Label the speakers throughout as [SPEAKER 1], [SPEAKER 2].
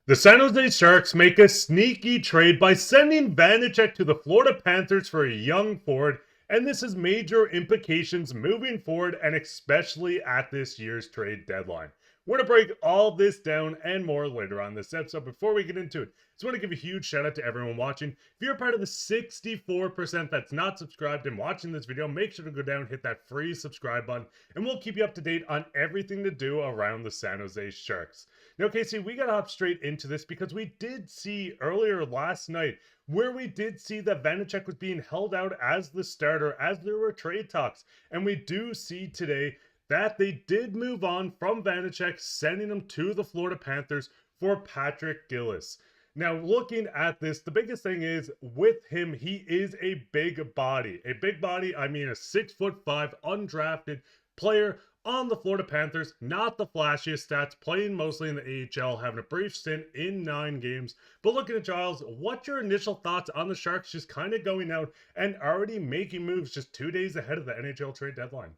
[SPEAKER 1] The San Jose Sharks make a sneaky trade by sending Vanecek to the Florida Panthers for a young forward, and this has major implications moving forward and especially at this year's trade deadline. We're going to break all this down and more later on this episode. Before we get into it, I just want to give a huge shout out to everyone watching. If you're part of the 64% that's not subscribed and watching this video, make sure to go down and hit that free subscribe button, and we'll keep you up to date on everything to do around the San Jose Sharks. Now, Casey, we got to hop straight into this because we did see earlier last night where we did see that Vanecek was being held out as the starter as there were trade talks. And we do see today that they did move on from Vanecek, sending him to the Florida Panthers for Patrick Giles. Now, looking at this, the biggest thing is with him, he is a big body. A big body, I mean a 6'5" undrafted player on the Florida Panthers. Not the flashiest stats, playing mostly in the AHL, having a brief stint in 9 games. But looking at Giles, what's your initial thoughts on the Sharks just kind of going out and already making moves just 2 days ahead of the NHL trade deadline?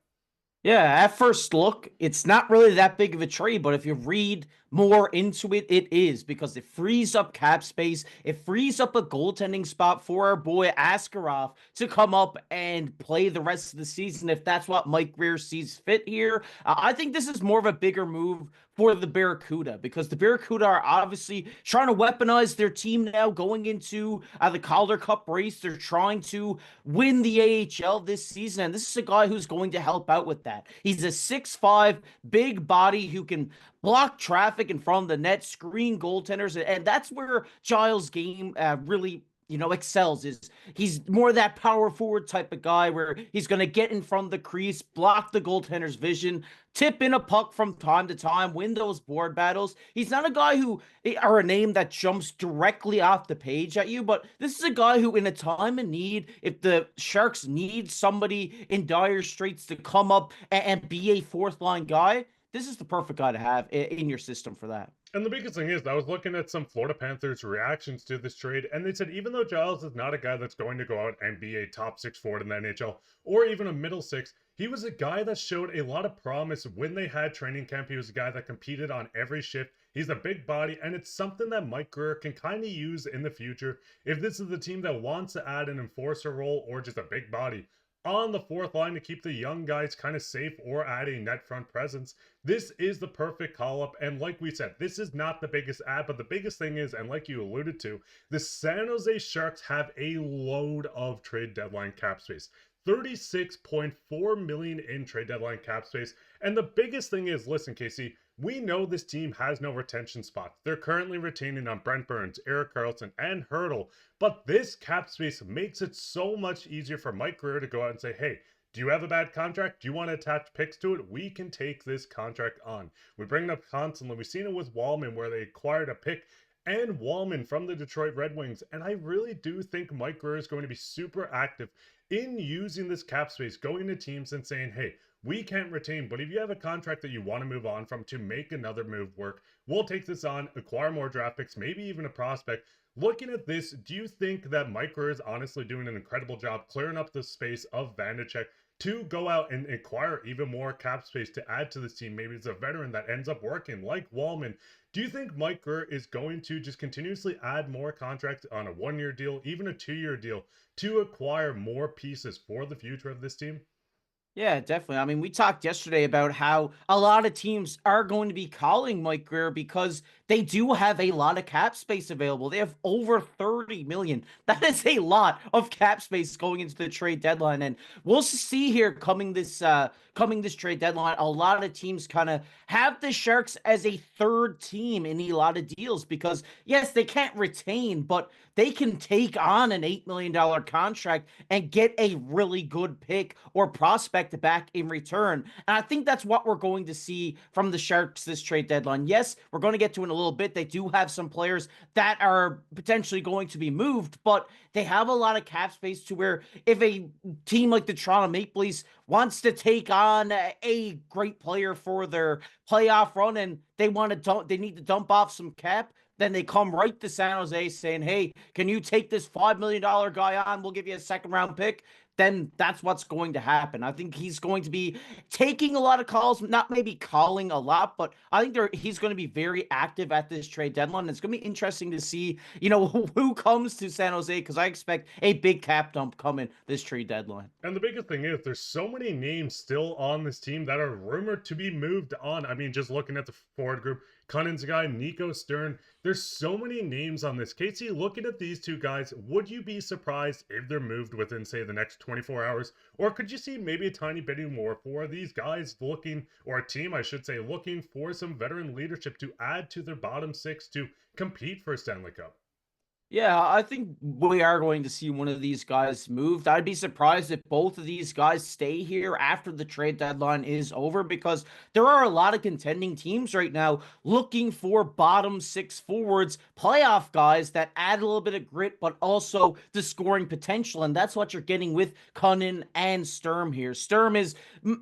[SPEAKER 2] Yeah, at first look, it's not really that big of a trade, but if you read more into it, it is, because it frees up cap space. It frees up a goaltending spot for our boy Askarov to come up and play the rest of the season if that's what Mike Grier sees fit here. I think this is more of a bigger move for the Barracuda, because the Barracuda are obviously trying to weaponize their team now going into the Calder Cup race. They're trying to win the AHL this season, and this is a guy who's going to help out with that. He's a 6'5", big body who can block traffic in front of the net, screen goaltenders, and that's where Giles' game really excels. Is he's more that power forward type of guy where he's going to get in front of the crease, block the goaltender's vision, tip in a puck from time to time, win those board battles. He's not a guy who or a name that jumps directly off the page at you, but this is a guy who, in a time of need, if the Sharks need somebody in dire straits to come up and be a fourth line guy, this is the perfect guy to have in your system for that.
[SPEAKER 1] And the biggest thing is, I was looking at some Florida Panthers reactions to this trade, and they said even though Giles is not a guy that's going to go out and be a top 6 forward in the NHL, or even a middle 6, he was a guy that showed a lot of promise when they had training camp. He was a guy that competed on every shift. He's a big body, and it's something that Mike Grier can kind of use in the future if this is the team that wants to add an enforcer role or just a big body on the fourth line to keep the young guys kind of safe or add a net front presence. This is the perfect call up. And like we said, this is not the biggest ad, but the biggest thing is, and like you alluded to, the San Jose Sharks have a load of trade deadline cap space. 36.4 million in trade deadline cap space. And the biggest thing is, listen, Casey, we know this team has no retention spots. They're currently retaining on Brent Burns, Erik Karlsson, and Hurdle. But this cap space makes it so much easier for Mike Grier to go out and say, hey, do you have a bad contract? Do you want to attach picks to it? We can take this contract on. We bring it up constantly. We've seen it with Wallman where they acquired a pick and Wallman from the Detroit Red Wings. And I really do think Mike Grier is going to be super active in using this cap space, going to teams and saying, hey, we can't retain, but if you have a contract that you want to move on from to make another move work, we'll take this on, acquire more draft picks, maybe even a prospect. Looking at this, do you think that Mike Grier is honestly doing an incredible job clearing up the space of Vanecek to go out and acquire even more cap space to add to this team? Maybe it's a veteran that ends up working like Wallman. Do you think Mike Grier is going to just continuously add more contracts on a 1-year deal, even a 2-year deal, to acquire more pieces for the future of this team?
[SPEAKER 2] Yeah, definitely. I mean, we talked yesterday about how a lot of teams are going to be calling Mike Grier because they do have a lot of cap space available. They have over 30 million. That is a lot of cap space going into the trade deadline. And we'll see here coming this trade deadline, a lot of teams kind of have the Sharks as a third team in a lot of deals because, yes, they can't retain, but they can take on an $8 million contract and get a really good pick or prospect back in return. And I think that's what we're going to see from the Sharks this trade deadline. Yes, we're going to get to in a little bit. They do have some players that are potentially going to be moved, but they have a lot of cap space to where if a team like the Toronto Maple Leafs wants to take on a great player for their playoff run and they need to dump off some cap, then they come right to San Jose saying, hey, can you take this $5 million guy on? We'll give you a second round pick. then that's what's going to happen. I think he's going to be taking a lot of calls, not maybe calling a lot, but I think he's going to be very active at this trade deadline. It's going to be interesting to see, who comes to San Jose, because I expect a big cap dump coming this trade deadline.
[SPEAKER 1] And the biggest thing is there's so many names still on this team that are rumored to be moved on. I mean, just looking at the forward group, Cunning's guy, Nico Stern, there's so many names on this. Casey, looking at these two guys, would you be surprised if they're moved within, say, the next 24 hours? Or could you see maybe a tiny bit more for these guys looking, or a team, I should say, looking for some veteran leadership to add to their bottom six to compete for a Stanley Cup?
[SPEAKER 2] Yeah, I think we are going to see one of these guys moved. I'd be surprised if both of these guys stay here after the trade deadline is over, because there are a lot of contending teams right now looking for bottom six forwards, playoff guys that add a little bit of grit, but also the scoring potential. And that's what you're getting with Cunnin and Sturm here. Sturm is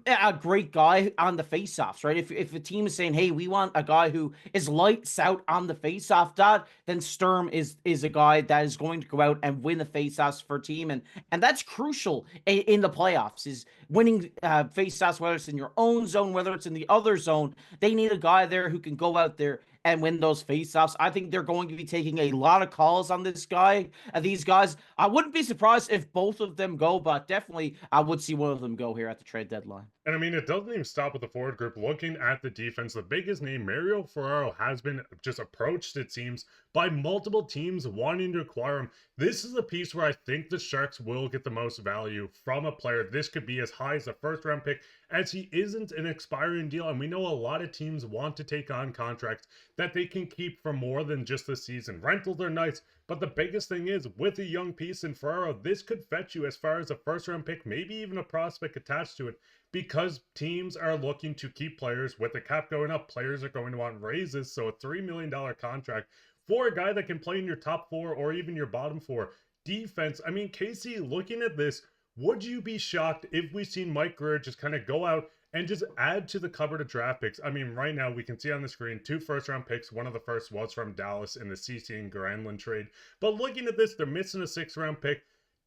[SPEAKER 2] a great guy on the faceoffs, right? If a team is saying, hey, we want a guy who is lights out on the faceoff dot, then Sturm is a guy that is going to go out and win the faceoffs for a team, and that's crucial in the playoffs, is winning faceoffs, whether it's in your own zone, whether it's in the other zone. They need a guy there who can go out there and win those faceoffs. I think they're going to be taking a lot of calls on this guy. These guys, I wouldn't be surprised if both of them go, but definitely I would see one of them go here at the trade deadline.
[SPEAKER 1] And I mean, it doesn't even stop with the forward group. Looking at the defense, the biggest name, Mario Ferraro, has been just approached, it seems, by multiple teams wanting to acquire him. This is a piece where I think the Sharks will get the most value from a player. This could be as high as a first-round pick, as he isn't an expiring deal, and we know a lot of teams want to take on contracts that they can keep for more than just the season. Rentals are nice, but the biggest thing is, with a young piece in Ferraro, this could fetch you as far as a first-round pick, maybe even a prospect attached to it, because teams are looking to keep players. With the cap going up, players are going to want raises, so a $3 million contract for a guy that can play in your top four or even your bottom four. Defense, I mean, Casey, looking at this, would you be shocked if we seen Mike Grier just kind of go out and just add to the cupboard of draft picks? I mean, right now we can see on the screen 2 first-round picks. One of the first was from Dallas in the CC and Granlund trade. But looking at this, they're missing a 6th-round pick.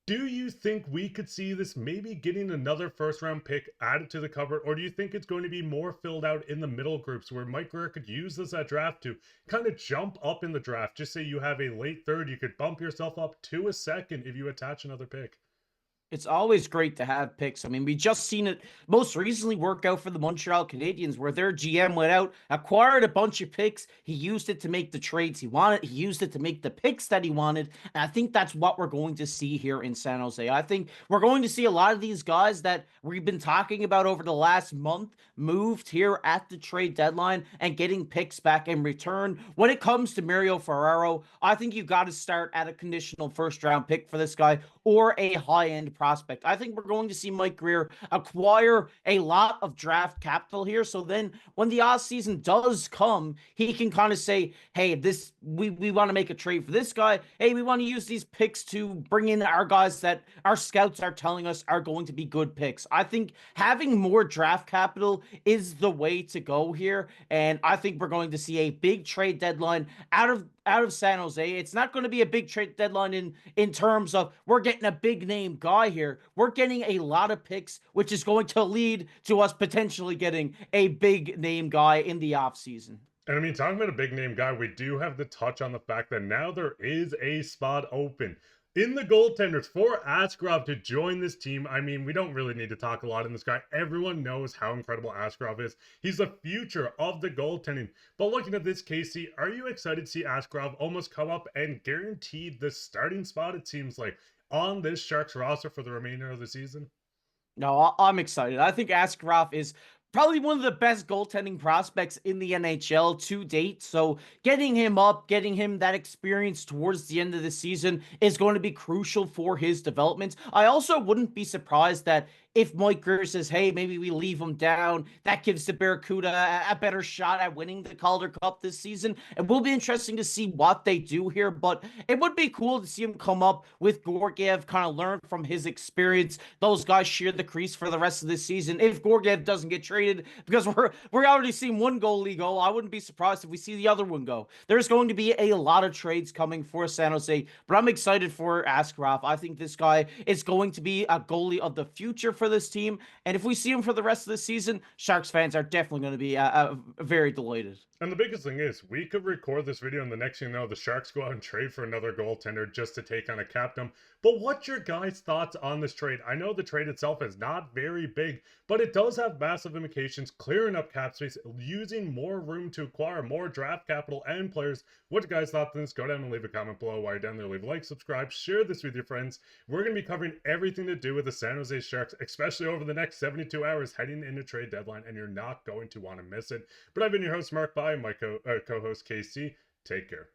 [SPEAKER 1] Do you think we could see this maybe getting another first-round pick added to the cupboard, or do you think it's going to be more filled out in the middle groups where Mike Grier could use this at draft to kind of jump up in the draft? Just say you have a late third, you could bump yourself up to a second if you attach another pick.
[SPEAKER 2] It's always great to have picks. I mean, we just seen it most recently work out for the Montreal Canadiens, where their GM went out, acquired a bunch of picks. He used it to make the trades he wanted. He used it to make the picks that he wanted. And I think that's what we're going to see here in San Jose. I think we're going to see a lot of these guys that we've been talking about over the last month moved here at the trade deadline and getting picks back in return. When it comes to Mario Ferraro, I think you got to start at a conditional first-round pick for this guy, or a high-end prospect. I think we're going to see Mike Grier acquire a lot of draft capital here. So then when the offseason does come, he can kind of say, hey, we want to make a trade for this guy. Hey, we want to use these picks to bring in our guys that our scouts are telling us are going to be good picks. I think having more draft capital is the way to go here. And I think we're going to see a big trade deadline out of San Jose. It's not going to be a big trade deadline in terms of we're getting a big name guy here. We're getting a lot of picks, which is going to lead to us potentially getting a big name guy in the offseason.
[SPEAKER 1] And I mean, talking about a big name guy, we do have to touch on the fact that now there is a spot open in the goaltenders for Askarov to join this team. I mean, we don't really need to talk a lot in this guy. Everyone knows how incredible Askarov is. He's the future of the goaltending. But looking at this, Casey, are you excited to see Askarov almost come up and guarantee the starting spot, it seems like, on this Sharks roster for the remainder of the season?
[SPEAKER 2] No, I'm excited. I think Askarov is probably one of the best goaltending prospects in the NHL to date. So getting him up, getting him that experience towards the end of the season is going to be crucial for his development. I also wouldn't be surprised that if Mike Grier says, hey, maybe we leave him down, that gives the Barracuda a better shot at winning the Calder Cup this season. It will be interesting to see what they do here, but it would be cool to see him come up with Georgiev, kind of learn from his experience. Those guys share the crease for the rest of this season. If Georgiev doesn't get traded, because we're already seeing one goalie go, I wouldn't be surprised if we see the other one go. There's going to be a lot of trades coming for San Jose, but I'm excited for Askarov. I think this guy is going to be a goalie of the future for this team, and if we see him for the rest of the season, Sharks fans are definitely going to be very delighted.
[SPEAKER 1] And the biggest thing is, we could record this video and the next thing you know, the Sharks go out and trade for another goaltender just to take on a captain. But what's your guys' thoughts on this trade? I know the trade itself is not very big, but it does have massive implications, clearing up cap space, using more room to acquire more draft capital and players. What do you guys thought of this? Go down and leave a comment below. While you're down there, leave a like, subscribe, share this with your friends. We're going to be covering everything to do with the San Jose Sharks, especially over the next 72 hours heading into trade deadline, and you're not going to want to miss it. But I've been your host, Mark Pye, and my co-host, KC. Take care.